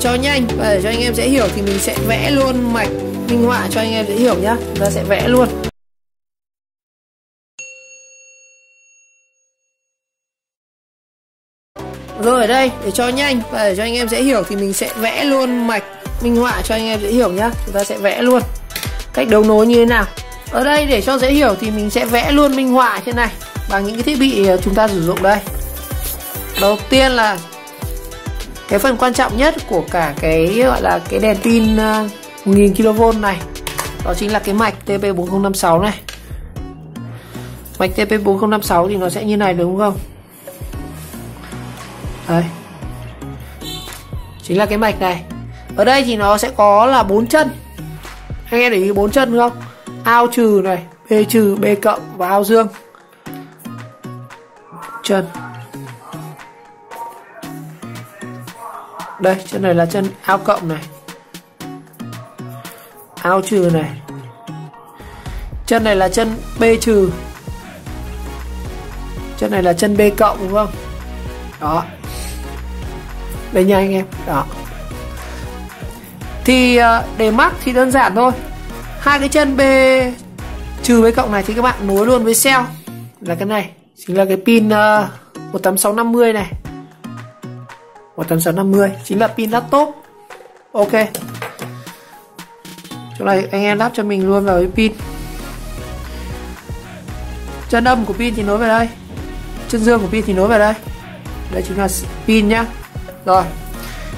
cho nhanh và để cho anh em dễ hiểu thì mình sẽ vẽ luôn mạch minh họa cho anh em dễ hiểu nhá. Chúng ta sẽ vẽ luôn. Rồi ở đây để cho nhanh và để cho anh em dễ hiểu thì mình sẽ vẽ luôn mạch minh họa cho anh em dễ hiểu nhá. Chúng ta sẽ vẽ luôn cách đấu nối như thế nào. Ở đây để cho dễ hiểu thì mình sẽ vẽ luôn minh họa trên này bằng những cái thiết bị chúng ta sử dụng đây. Đầu tiên là cái phần quan trọng nhất của cả cái gọi là cái đèn pin 1000 kV này, đó chính là cái mạch TP4056 này. Mạch TP4056 thì nó sẽ như này đúng không? Đây. Chính là cái mạch này. Ở đây thì nó sẽ có là 4 chân. Anh em để ý 4 chân không? Ao trừ này, B trừ, B cộng và ao dương. Chân. Đây, chân này là chân ao cộng này. Ao trừ này. Chân này là chân B trừ. Chân này là chân B cộng đúng không? Đó. Đây nha anh em. Đó. Thì để mắc thì đơn giản thôi. Hai cái chân B trừ B cộng này thì các bạn nối luôn với cell là cái này, chính là cái pin 18650 này. 18650 chính là pin laptop. Ok. Chỗ này anh em lắp cho mình luôn vào cái pin. Chân âm của pin thì nối về đây. Chân dương của pin thì nối về đây. Đây chính là pin nhá. Rồi.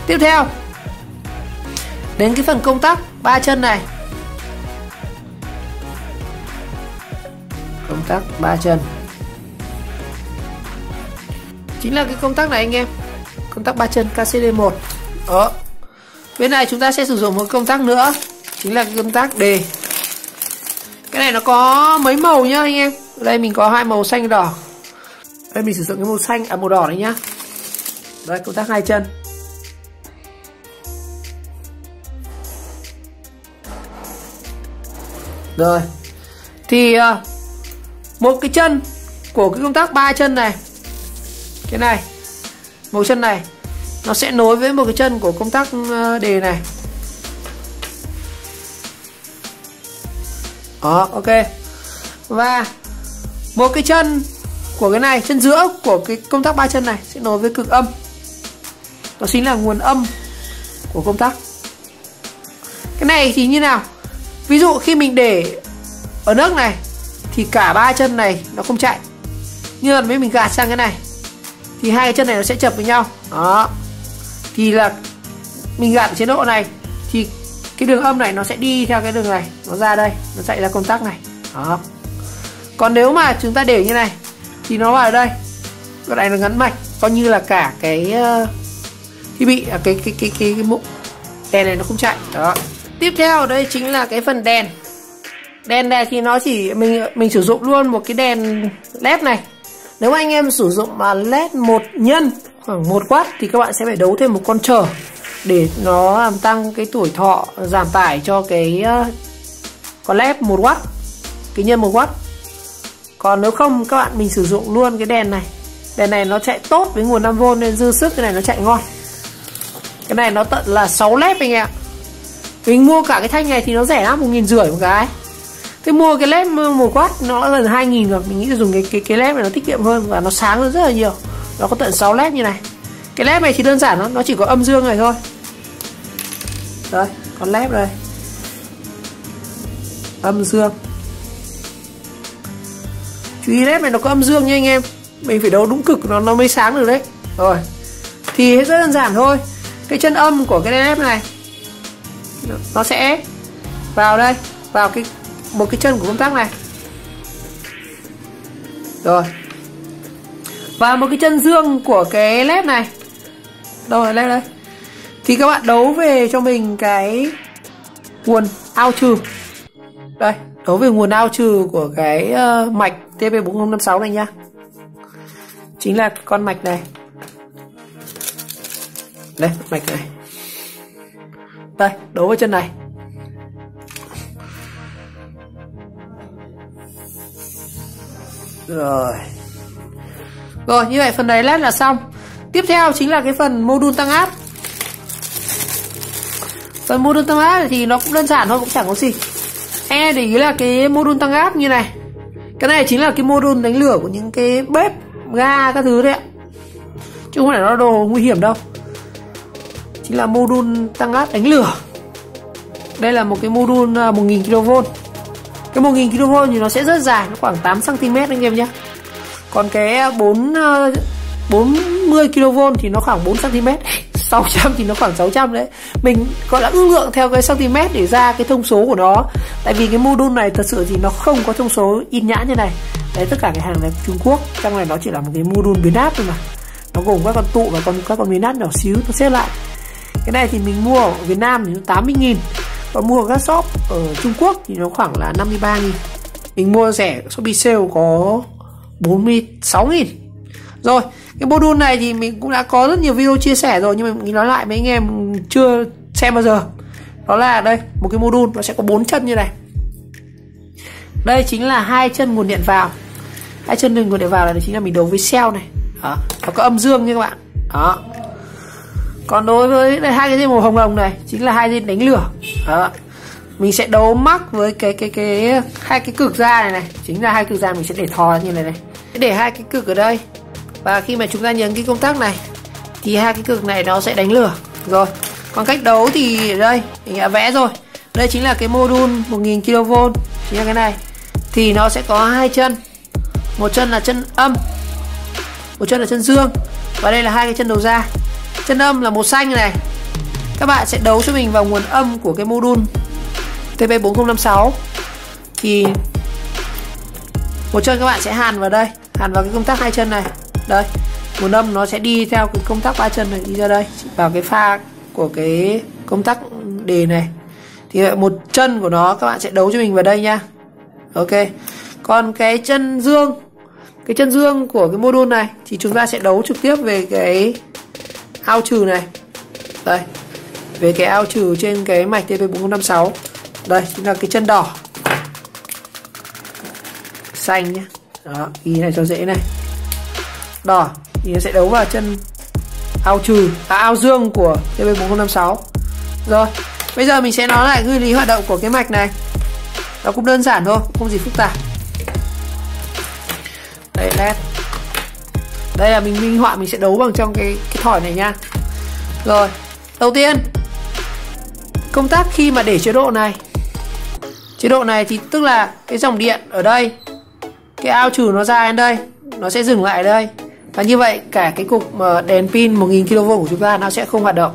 Tiếp theo đến cái phần công tắc 3 chân này. Công tắc 3 chân chính là cái công tắc này anh em. Công tắc 3 chân KCD1. Đó. Bên này chúng ta sẽ sử dụng một công tắc nữa, chính là cái công tắc D. Cái này nó có mấy màu nhá anh em. Ở đây mình có 2 màu xanh đỏ. Đây mình sử dụng cái màu xanh màu đỏ này nhá. Đây công tắc 2 chân. Rồi. Thì một cái chân của cái công tắc 3 chân này, cái này, một chân này nó sẽ nối với một cái chân của công tắc D này. Đó, ok. Và một cái chân của cái này, chân giữa của cái công tắc 3 chân này sẽ nối với cực âm. Đó chính là nguồn âm của công tắc. Cái này thì như nào? Ví dụ khi mình để ở nấc này thì cả 3 chân này nó không chạy. Nhưng mà nếu mình gạt sang cái này thì hai cái chân này nó sẽ chập với nhau. Đó. Thì là mình gạt ở chế độ này thì cái đường âm này nó sẽ đi theo cái đường này, nó ra đây, nó chạy ra công tắc này. Đó. Còn nếu mà chúng ta để như này thì nó vào đây. Cái này nó gắn mạch, coi như là cả cái thiết bị cái mũ đèn này nó không chạy. Đó. Tiếp theo ở đây chính là cái phần đèn. Đèn này thì nó chỉ mình sử dụng luôn một cái đèn led này. Nếu anh em sử dụng mà led 1 nhân khoảng 1W thì các bạn sẽ phải đấu thêm một con trở để nó làm tăng cái tuổi thọ, giảm tải cho cái con led 1W, cái nhân 1W. Còn nếu không các bạn mình sử dụng luôn cái đèn này. Đèn này nó chạy tốt với nguồn 5V nên dư sức, cái này nó chạy ngon. Cái này nó tận là 6 led anh em. Mình mua cả cái thanh này thì nó rẻ lắm, 1.500 một cái. Thế mua cái led 1W nó gần 2.000 rồi. Mình nghĩ là dùng cái led này nó tiết kiệm hơn và nó sáng hơn rất là nhiều. Nó có tận 6 led như này. Cái led này thì đơn giản lắm, nó chỉ có âm dương này thôi. Đây, con led đây. Âm dương. Chú ý led này nó có âm dương nha anh em. Mình phải đấu đúng cực nó mới sáng được đấy. Rồi. Thì rất đơn giản thôi. Cái chân âm của cái led này nó sẽ vào đây, vào một cái chân của công tắc này. Rồi. Và một cái chân dương của cái led này. Đâu rồi led đây. Thì các bạn đấu về cho mình cái nguồn ao trừ. Đây, đấu về nguồn ao trừ của cái mạch TP4056 này nhá. Chính là con mạch này. Đây, mạch này. Đây, đấu với chân này. Rồi, như vậy phần đấy led là xong. Tiếp theo chính là cái phần module tăng áp. Còn module tăng áp thì nó cũng đơn giản thôi, cũng chẳng có gì. Để ý là cái module tăng áp như này, cái này chính là cái module đánh lửa của những cái bếp ga các thứ đấy ạ, chứ không phải nó đồ nguy hiểm đâu. Chính là module tăng áp đánh lửa. Đây là một cái module 1000 kV. Cái 1000 kV thì nó sẽ rất dài, nó khoảng 8 cm anh em nhé. Còn cái 40 kV thì nó khoảng 4 cm. 600 thì nó khoảng 600 đấy. Mình gọi là ước lượng theo cái cm để ra cái thông số của nó. Tại vì cái module này thật sự thì nó không có thông số in nhãn như này. Đấy, tất cả cái hàng này Trung Quốc. Trong này nó chỉ là một cái module biến áp thôi mà. Nó gồm các con tụ và các con biến áp nhỏ xíu nó xếp lại. Cái này thì mình mua ở Việt Nam thì nó 80.000. Còn mua ở các shop ở Trung Quốc thì nó khoảng là 53.000. Mình mua rẻ Shopee sale có 46.000. Rồi, cái module này thì mình cũng đã có rất nhiều video chia sẻ rồi, nhưng mà mình nói lại với anh em chưa xem bao giờ. Đó là đây, một cái module nó sẽ có 4 chân như này. Đây chính là 2 chân nguồn điện vào. 2 chân nguồn điện vào này chính là mình đấu với cell này. Đó, nó có âm dương nha các bạn. Đó. Còn đối với đây, 2 cái dây màu hồng hồng này chính là 2 dây đánh lửa. Đó. Mình sẽ đấu mắc với cái 2 cái cực da này này, chính là 2 cực da mình sẽ để thò như này này. Để 2 cái cực ở đây. Và khi mà chúng ta nhấn cái công tắc này thì 2 cái cực này nó sẽ đánh lửa. Rồi, còn cách đấu thì ở đây mình đã vẽ rồi. Đây chính là cái module 1000 kV, chính là cái này. Thì nó sẽ có 2 chân. Một chân là chân âm, một chân là chân dương. Và đây là 2 cái chân đầu ra. Chân âm là màu xanh này. Các bạn sẽ đấu cho mình vào nguồn âm của cái module TP4056. Thì một chân các bạn sẽ hàn vào đây, hàn vào cái công tắc 2 chân này. Đây, nguồn âm nó sẽ đi theo cái công tắc 3 chân này đi ra đây, vào cái pha của cái công tắc đề này. Thì một chân của nó các bạn sẽ đấu cho mình vào đây nha. Ok. Còn cái chân dương của cái module này thì chúng ta sẽ đấu trực tiếp về cái ao trừ này. Đây, về cái ao trừ trên cái mạch TP4056. Đây chính là cái chân đỏ, xanh nhé. Đó, ghi này cho dễ này. Đỏ thì nó sẽ đấu vào chân ao trừ, ao dương của TP4056. Rồi, bây giờ mình sẽ nói lại nguyên lý hoạt động của cái mạch này. Nó cũng đơn giản thôi, không gì phức tạp. Đây, led. Đây là mình minh họa, mình sẽ đấu bằng trong cái thỏi này nha. Rồi, đầu tiên công tắc khi mà để chế độ này thì tức là cái dòng điện ở đây, cái ao trừ nó ra đến đây, nó sẽ dừng lại ở đây. Và như vậy cả cái cục đèn pin 1000 kV của chúng ta nó sẽ không hoạt động.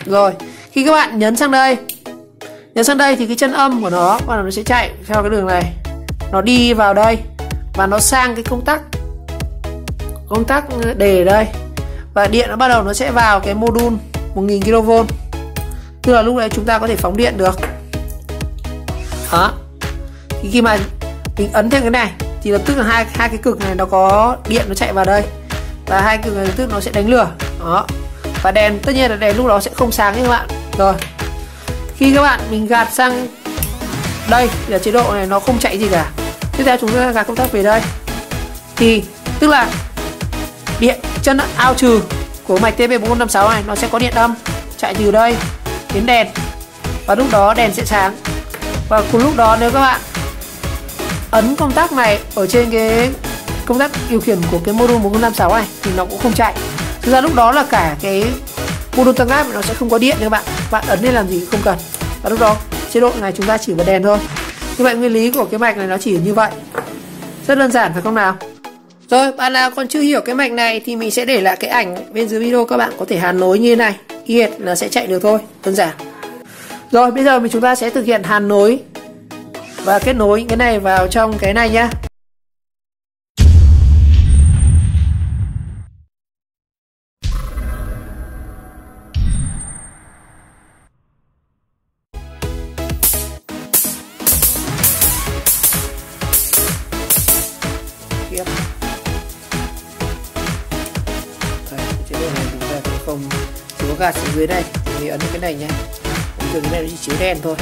Rồi, khi các bạn nhấn sang đây thì cái chân âm của nó sẽ chạy theo cái đường này. Nó đi vào đây và nó sang cái công tắc đề ở đây. Và điện nó bắt đầu nó sẽ vào cái module 1000 kV. Tức là lúc đấy chúng ta có thể phóng điện được. Đó. Thì khi mà mình ấn thêm cái này thì lập tức là hai cái cực này nó có điện nó chạy vào đây. Và 2 cực này lập tức nó sẽ đánh lửa. Đó. Và đèn, tất nhiên là đèn lúc đó sẽ không sáng nha các bạn. Rồi. Khi các bạn mình gạt sang đây thì là chế độ này nó không chạy gì cả. Tiếp theo chúng ta gạt công tắc về đây. Thì tức là điện chân ao trừ của mạch TP4056 này nó sẽ có điện âm chạy từ đây đến đèn. Và lúc đó đèn sẽ sáng. Và cùng lúc đó nếu các bạn ấn công tắc này ở trên cái công tắc điều khiển của cái module 4056 này thì nó cũng không chạy. Thực ra lúc đó là cả cái module tăng áp nó sẽ không có điện các bạn. Bạn ấn lên làm gì cũng không cần. Và lúc đó chế độ này chúng ta chỉ bật đèn thôi. Như vậy nguyên lý của cái mạch này nó chỉ như vậy. Rất đơn giản phải không nào? Rồi, bạn nào còn chưa hiểu cái mạch này thì mình sẽ để lại cái ảnh bên dưới video, các bạn có thể hàn nối như thế này, yên là sẽ chạy được thôi, đơn giản. Rồi, bây giờ chúng ta sẽ thực hiện hàn nối và kết nối cái này vào trong cái này nhá. Tiếp. Đây, chế độ này chúng ta cũng không chỉ có gạt xuống dưới đây thì ấn cái này nhé. Bây giờ cái này nó chỉ chiếu đèn thôi.